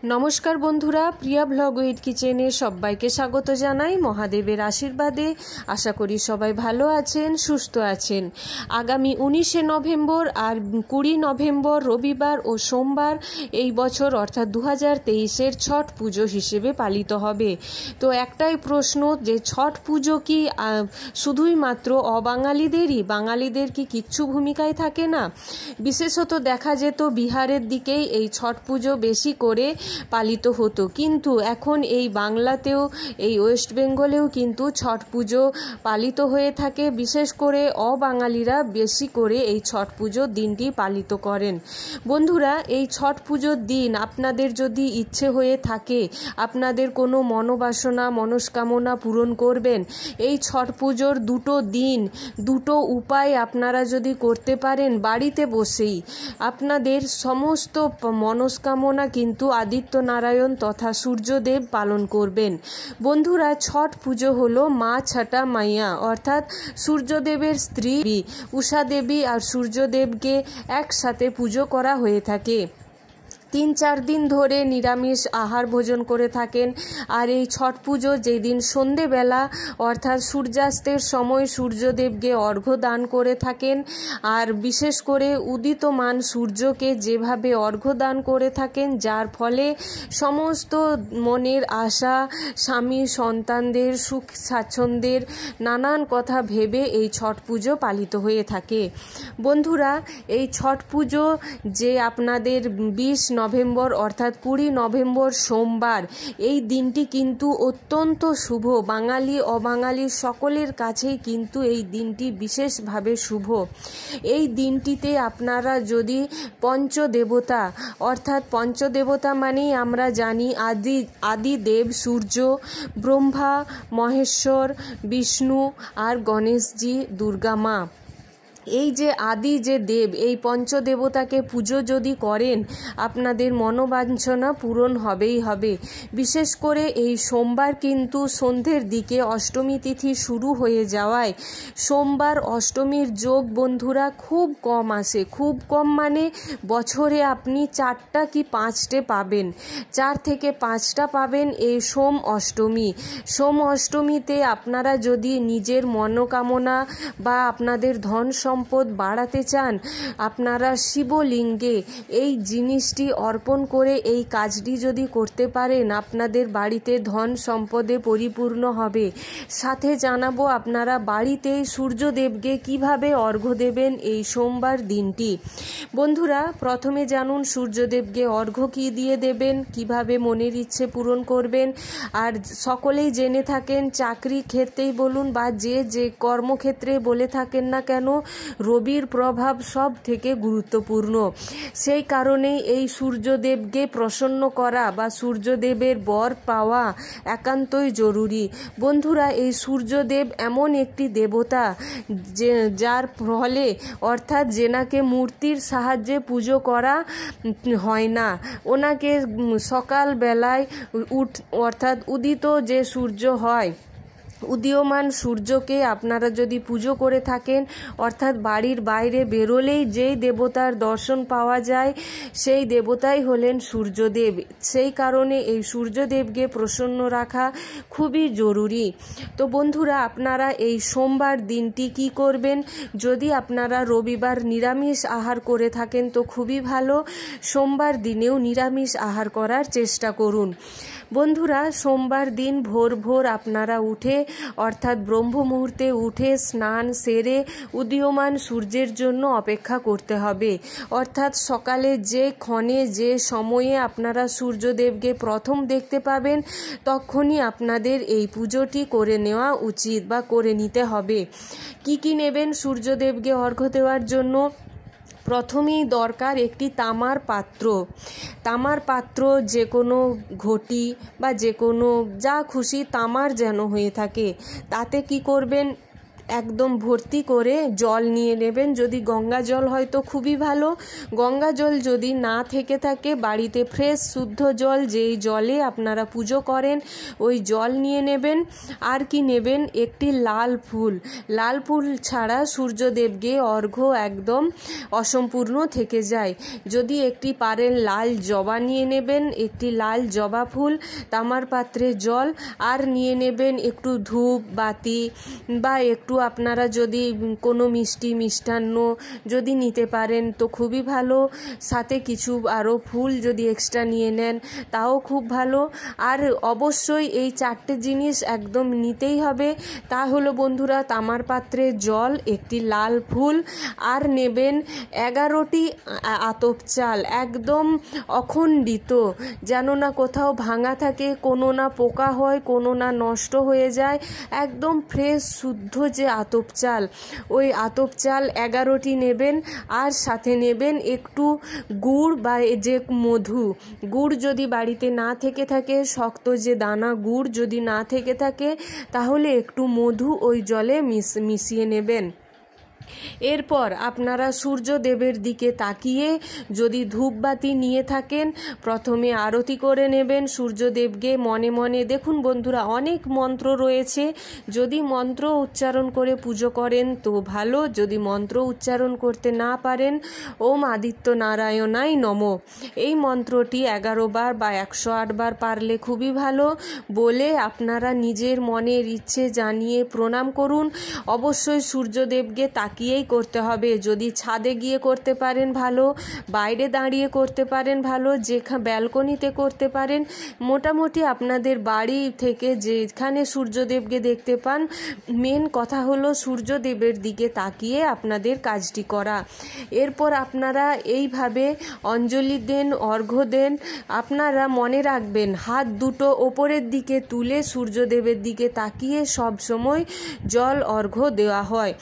নমস্কার বন্ধুরা, প্রিয়া blog with কিচেনে সবাইকে স্বাগত জানাই। মহাদেবের আশীর্বাদে আশা করি সবাই ভালো আছেন, সুস্থ আছেন। আগামী 19শে নভেম্বর আর 20 নভেম্বর রবিবার ও সোমবার এই বছর অর্থাৎ 2023-এর ছট পুজো হিসেবে পালিত হবে। তো একটাই প্রশ্ন যে ছট পুজো কি শুধুই মাত্র অবাঙালিদেরই? বাঙালিদের কি কিচ্ছু ভূমিকায় থাকে না? বিশেষত দেখা যেত বিহারের দিকেই এই ছট পুজো বেশি করে পালিত হতো, কিন্তু এখন এই বাংলাতেও এই ওয়েস্ট বেঙ্গলেও কিন্তু ছট পুজো পালিত হয়ে থাকে। বিশেষ করে অবাঙালিরা বেশি করে এই ছট পুজোর দিনটি পালিত করেন। বন্ধুরা, এই ছট পুজোর দিন আপনাদের যদি ইচ্ছে হয়ে থাকে, আপনাদের কোনো মনোবাসনা মনস্কামনা পূরণ করবেন, এই ছট পুজোর দুটো উপায় আপনারা যদি করতে পারেন বাড়িতে বসেই, আপনাদের সমস্ত মনস্কামনা কিন্তু আদিত্য নারায়ণ তথা সূর্যদেব পালন করবেন। বন্ধুরা, ছট পুজো হলো মা ছটা মাইয়া অর্থাৎ সূর্যদেবের স্ত্রী উষা দেবী আর সূর্যদেবকে একসাথে পুজো করা হয়ে থাকে। 3-4 দিন ধরে নিরামিষ আহার ভোজন করে থাকেন। আর এই ছট পুজো যেদিন সন্ধেবেলা অর্থাৎ সূর্যাস্তের সময় সূর্যদেবকে অর্ঘ্য দান করে থাকেন, আর বিশেষ করে উদিতমান সূর্যকে যেভাবে অর্ঘ্য দান করে থাকেন, যার ফলে সমস্ত মনের আশা, স্বামী সন্তানদের সুখ স্বাচ্ছন্দ্যের নানান কথা ভেবে এই ছট পুজো পালিত হয়ে থাকে। বন্ধুরা, এই ছট পুজো যে আপনাদের 20 নভেম্বর অর্থাৎ 20 নভেম্বর সোমবার, এই দিনটি কিন্তু অত্যন্ত শুভ। বাঙালি অবাঙালি সকলের কাছেই কিন্তু এই দিনটি বিশেষভাবে শুভ। এই দিনটিতে আপনারা যদি পঞ্চদেবতা অর্থাৎ পঞ্চদেবতা মানেই আমরা জানি আদি দেব সূর্য, ব্রহ্মা, মহেশ্বর, বিষ্ণু আর গণেশজি, দুর্গা মা, এই যে আদি যে দেব, এই পঞ্চদেবতাকে পুজো যদি করেন আপনাদের মনোবাঞ্ছনা পূরণ হবেই হবে। বিশেষ করে এই সোমবার কিন্তু সন্ধ্যের দিকে অষ্টমী তিথি শুরু হয়ে যাওয়ায় সোমবার অষ্টমীর যোগ বন্ধুরা খুব কম আসে। খুব কম মানে বছরে আপনি 4টা কি 5টে পাবেন, 4 থেকে 5টা পাবেন এই সোম অষ্টমীতে আপনারা যদি নিজের মনোকামনা বা আপনাদের ধন সম্পদ বাড়াতে চান, আপনারা শিবলিঙ্গে এই জিনিসটি অর্পণ করে এই কাজটি যদি করতে পারেন, আপনাদের বাড়িতে ধন সম্পদে পরিপূর্ণ হবে। সাথে জানাবো আপনারা বাড়িতেই সূর্যদেবকে কিভাবে অর্ঘ্য দেবেন এই সোমবার দিনটি। বন্ধুরা, প্রথমে জানুন সূর্যদেবকে অর্ঘ্য কী দিয়ে দেবেন, কিভাবে মনের ইচ্ছে পূরণ করবেন। আর সকলেই জেনে থাকেন, চাকরি ক্ষেত্রেই বলুন বা যে কর্মক্ষেত্রে বলে থাকেন না কেন, রবির প্রভাব সব থেকে গুরুত্বপূর্ণ। সেই কারণেই এই সূর্যদেবকে প্রসন্ন করা বা সূর্যদেবের বর পাওয়া একান্তই জরুরি। বন্ধুরা, এই সূর্যদেব এমন একটি দেবতা যার ফলে অর্থাৎ যেনাকে মূর্তির সাহায্যে পুজো করা হয় না, ওনাকে সকালবেলায় অর্থাৎ উদিত যে সূর্য হয়, উদীয়মান সূর্যকে আপনারা যদি পুজো করে থাকেন, অর্থাৎ বাড়ির বাইরে বেরোলেই যেই দেবতার দর্শন পাওয়া যায় সেই দেবতাই হলেন সূর্যদেব। সেই কারণে এই সূর্যদেবকে প্রসন্ন রাখা খুবই জরুরি। তো বন্ধুরা, আপনারা এই সোমবার দিনটি কি করবেন? যদি আপনারা রবিবার নিরামিষ আহার করে থাকেন তো খুবই ভালো, সোমবার দিনেও নিরামিষ আহার করার চেষ্টা করুন। বন্ধুরা, সোমবার দিন ভোর আপনারা উঠে অর্থাৎ ব্রহ্ম মুহূর্তে উঠে স্নান সেরে উদীয়মান সূর্যের জন্য অপেক্ষা করতে হবে। অর্থাৎ সকালে যে ক্ষণে যে সময়ে আপনারা সূর্যদেবকে প্রথম দেখতে পাবেন, তখনই আপনাদের এই পুজোটি করে নেওয়া উচিত বা করে নিতে হবে। কি নেবেন সূর্যদেবকে অর্ঘ্য দেওয়ার জন্য? প্রথমেই দরকার একটি তামার পাত্র, যে কোনো ঘটি বা যে কোনো যা খুশি তামার যেন হয়ে থাকে। তাতে কি করবেন, একদম ভর্তি করে জল নিয়ে নেবেন। যদি গঙ্গা জল হয় তো খুবই ভালো। গঙ্গা জল যদি না থেকে থাকে, বাড়িতে ফ্রেশ শুদ্ধ জল, যেই জলে আপনারা পুজো করেন ওই জল নিয়ে নেবেন। আর কি নেবেন? একটি লাল ফুল। লাল ফুল ছাড়া সূর্যদেবকে অর্ঘ্য একদম অসম্পূর্ণ থেকে যায়। যদি একটি পারেন লাল জবা নিয়ে নেবেন, একটি লাল জবা ফুল, তামার পাত্রে জল, আর নিয়ে নেবেন একটু ধূপ বাতি বা একটু আপনারা যদি কোনো মিষ্টান্ন যদি নিতে পারেন তো খুবই ভালো। সাথে কিছু আরও ফুল যদি এক্সট্রা নিয়ে নেন তাও খুব ভালো। আর অবশ্যই এই 4টে জিনিস একদম নিতেই হবে। তা হলো বন্ধুরা, তামার পাত্রে জল, একটি লাল ফুল, আর নেবেন 11টি আতপ চাল, একদম অখণ্ডিত, যেন না কোথাও ভাঙা থাকে, কোনো না পোকা হয়, কোনো না নষ্ট হয়ে যায়, একদম ফ্রেশ শুদ্ধ যে আতপ চাল, ওই আতপ চাল 11টি নেবেন। আর সাথে নেবেন একটু গুড় বা যে মধু। গুড় যদি বাড়িতে না থেকে থাকে, শক্ত যে দানা গুড় যদি না থেকে থাকে, তাহলে একটু মধু ওই জলে মিশিয়ে নেবেন। এরপর আপনারা সূর্যদেবের দিকে তাকিয়ে যদি ধূপবাতি নিয়ে থাকেন, প্রথমে আরতি করে নেবেন সূর্যদেবকে মনে মনে। দেখুন বন্ধুরা, অনেক মন্ত্র রয়েছে, যদি মন্ত্র উচ্চারণ করে পুজো করেন তো ভালো, যদি মন্ত্র উচ্চারণ করতে না পারেন ওম আদিত্য নারায়ণাই নমঃ এই মন্ত্রটি 11 বার বা 108 বার পারলে খুবই ভালো বলে আপনারা নিজের মনের ইচ্ছে জানিয়ে প্রণাম করুন। অবশ্যই সূর্যদেবকে তাকিয়েই করতে হবে। যদি ছাদে গিয়ে করতে পারেন ভালো, বাইরে দাঁড়িয়ে করতে পারেন ভালো, ব্যালকনিতে করতে পারেন, মোটামুটি আপনাদের বাড়ি থেকে যেখানে সূর্যদেবকে দেখতে পান, মেন কথা হলো সূর্যদেবের দিকে তাকিয়ে আপনাদের কাজটি করা। এরপর আপনারা এইভাবে অঞ্জলি দেন, অর্ঘ্য দেন। আপনারা মনে রাখবেন হাত দুটো ওপরের দিকে তুলে সূর্যদেবের দিকে তাকিয়ে সব সময় জল অর্ঘ্য দেওয়া হয়।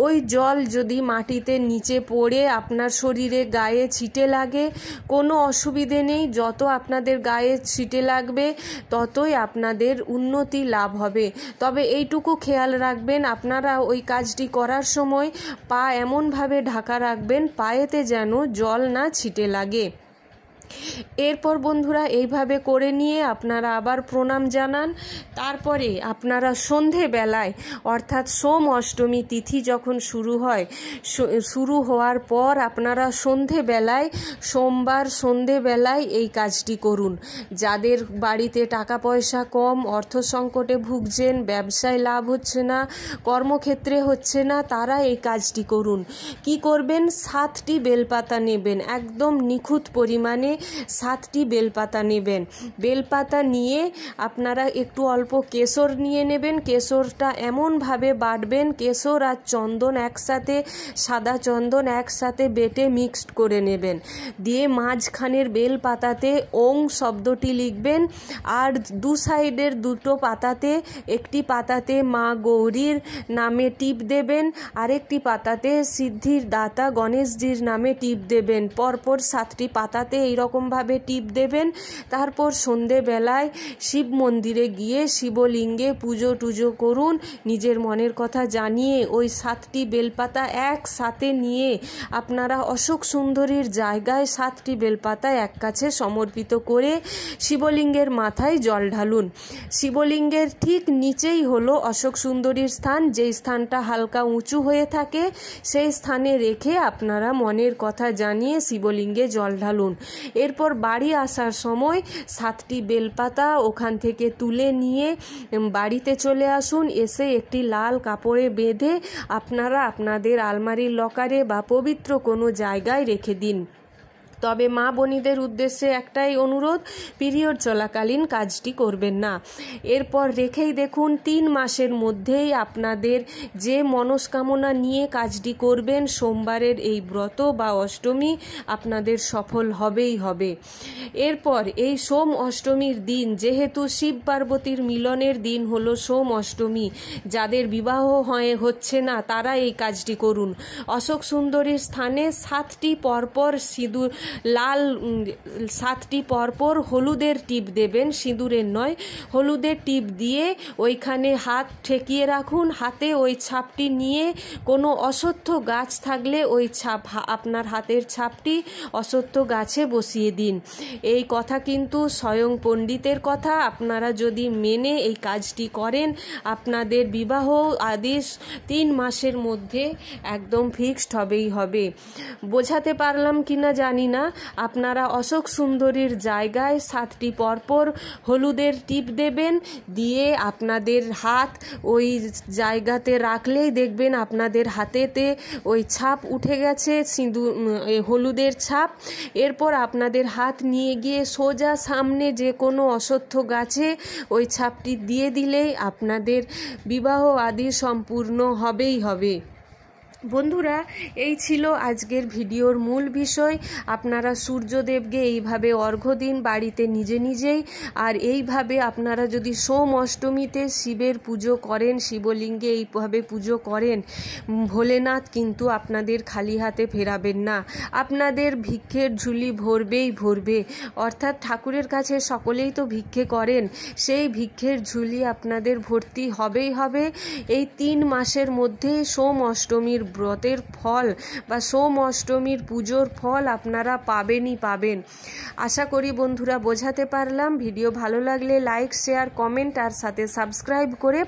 ওই জল যদি মাটিতে নিচে পড়ে আপনার শরীরে গায়ে ছিটে লাগে কোনো অসুবিধে নেই, যত আপনাদের গায়ে ছিটে লাগবে ততই আপনাদের উন্নতি লাভ হবে। তবে এইটুকু খেয়াল রাখবেন, আপনারা ওই কাজটি করার সময় পা এমনভাবে ঢাকা রাখবেন পায়েতে যেন জল না ছিটে লাগে। এরপর বন্ধুরা এইভাবে করে নিয়ে আপনারা আবার প্রণাম জানান। তারপরে আপনারা সন্ধেবেলায়, অর্থাৎ সোম অষ্টমী তিথি যখন শুরু হওয়ার পর আপনারা সন্ধেবেলায়, সোমবার সন্ধেবেলায় এই কাজটি করুন। যাদের বাড়িতে টাকা পয়সা কম, অর্থ সংকটে ভুগছেন, ব্যবসায় লাভ হচ্ছে না, কর্মক্ষেত্রে হচ্ছে না, তারা এই কাজটি করুন। কি করবেন? 7টি বেলপাতা নেবেন, একদম নিখুঁত পরিমাণে 7টি বেলপাতা নেবেন। বেলপাতা নিয়ে আপনারা একটু অল্প কেশর নিয়ে নেবেন। কেশরটা এমনভাবে বাটবেন, কেশর আর চন্দন একসাথে, সাদা চন্দন একসাথে বেটে মিক্সড করে নেবেন। দিয়ে মাঝখানের বেলপাতাতে ওং শব্দটি লিখবেন। আর দু সাইডের দুটো পাতাতে, একটি পাতাতে মা গৌরীর নামে টিপ দেবেন, আরেকটি পাতাতে সিদ্ধির দাতা গণেশজির নামে টিপ দেবেন। পরপর 7টি পাতাতে এইরকমভাবে টিপ দেবেন। তারপর সন্ধেবেলায় শিব মন্দিরে গিয়ে শিবলিঙ্গে পুজো টুজো করুন, নিজের মনের কথা জানিয়ে ওই 7টি বেলপাতা একসাথে নিয়ে আপনারা অশোক সুন্দরীর জায়গায় 7টি বেলপাতা এক কাছে সমর্পিত করে শিবলিঙ্গের মাথায় জল ঢালুন। শিবলিঙ্গের ঠিক নিচেই হলো অশোক সুন্দরীর স্থান, যেই স্থানটা হালকা উঁচু হয়ে থাকে সেই স্থানে রেখে আপনারা মনের কথা জানিয়ে শিবলিঙ্গে জল ঢালুন। এরপর বাড়ি আসার সময় 7টি বেলপাতা ওখান থেকে তুলে নিয়ে বাড়িতে চলে আসুন। এসে একটি লাল কাপড়ে বেঁধে আপনারা আপনাদের আলমারির লকারে বা পবিত্র কোনো জায়গায় রেখে দিন। তবে মা বোনীদের উদ্দেশ্যে একটাই অনুরোধ, পিরিয়ড চলাকালীন কাজটি করবেন না। এরপর রেখেই দেখুন 3 মাসের মধ্যেই আপনাদের যে মনস্কামনা নিয়ে কাজটি করবেন, সোমবারের এই ব্রত বা অষ্টমী আপনাদের সফল হবেই হবে। এরপর এই সোম অষ্টমীর দিন, যেহেতু শিব পার্বতীর মিলনের দিন হলো সোম অষ্টমী, যাদের বিবাহ হচ্ছে না তারা এই কাজটি করুন। অশোক সুন্দরীর স্থানে 7টি পরপর সিঁদুর লাল 7টি পরপর হলুদের টিপ দেবেন, সিঁদুরের নয়, হলুদের টিপ দিয়ে ওইখানে হাত ঠেকিয়ে রাখুন। হাতে ওই ছাপটি নিয়ে কোনো অশ্বত্থ গাছ থাকলে ওই ছাপ, আপনার হাতের ছাপটি অশ্বত্থ গাছে বসিয়ে দিন। এই কথা কিন্তু স্বয়ং পণ্ডিতের কথা। আপনারা যদি মেনে এই কাজটি করেন, আপনাদের বিবাহ আদেশ 3 মাসের মধ্যে একদম ফিক্সড হবেই হবে। বোঝাতে পারলাম কিনা জানি না। আপনারা অশোক সুন্দরীর জায়গায় 7টি পরপর হলুদের টিপ দেবেন, দিয়ে আপনাদের হাত ওই জায়গাতে রাখলেই দেখবেন আপনাদের হাতেতে ওই ছাপ উঠে গেছে, হলুদের ছাপ। এরপর আপনাদের হাত নিয়ে গিয়ে সোজা সামনে যে কোনো অশ্বত্থ গাছে ওই ছাপটি দিয়ে দিলেই আপনাদের বিবাহ আদি সম্পূর্ণ হবেই হবে। বন্ধুরা, এই ছিল আজকের ভিডিওর মূল বিষয়। আপনারা সূর্যদেবকে এইভাবে অর্ঘ্য দিন বাড়িতে নিজে নিজেই। আর এইভাবে আপনারা যদি সোম অষ্টমীতে শিবের পুজো করেন, শিবলিঙ্গে এইভাবে পুজো করেন, ভোলেনাথ কিন্তু আপনাদের খালি হাতে ফেরাবেন না। আপনাদের ভিক্ষের ঝুলি ভরবেই ভরবে। অর্থাৎ ঠাকুরের কাছে সকলেই তো ভিক্ষে করেন, সেই ভিক্ষের ঝুলি আপনাদের ভর্তি হবেই হবে। এই 3 মাসের মধ্যে সোম অষ্টমীর ব্রতের ফল বা সোম অষ্টমীর পুজোর ফল আপনারা পাবেনই পাবেন। আশা করি বন্ধুরা বোঝাতে পারলাম। ভিডিও ভালো লাগলে লাইক, শেয়ার, কমেন্ট আর সাথে সাবস্ক্রাইব করে